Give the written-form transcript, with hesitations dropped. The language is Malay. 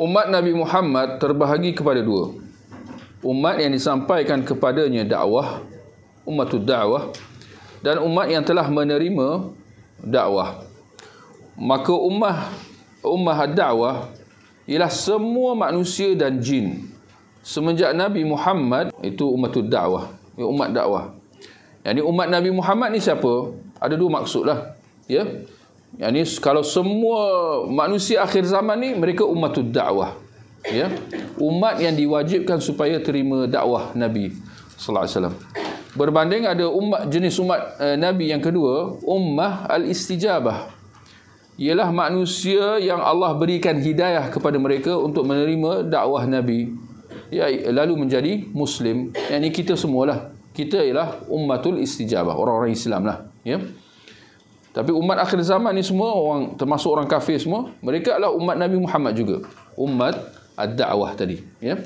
Umat Nabi Muhammad terbahagi kepada dua. Umat yang disampaikan kepadanya dakwah, ummatud da'wah, dan umat yang telah menerima dakwah. Maka ummah ad-da'wah ialah semua manusia dan jin. Semenjak Nabi Muhammad itu ummatud da'wah, umat dakwah. Yang ni umat Nabi Muhammad ni siapa? Ada dua maksudlah, ya. Yang ni kalau semua manusia akhir zaman ni mereka ummatud dakwah, ya. Umat yang diwajibkan supaya terima dakwah Nabi sallallahu alaihi wasallam. Berbanding ada jenis umat Nabi yang kedua, ummah al-istijabah. Ialah manusia yang Allah berikan hidayah kepada mereka untuk menerima dakwah Nabi, ya, lalu menjadi Muslim. Yang ini kita semualah. Kita ialah ummatul istijabah, orang-orang Islam lah, ya. Tapi umat akhir zaman ni semua orang, termasuk orang kafir semua, mereka adalah umat Nabi Muhammad juga, umat ad-da'wah tadi, ya.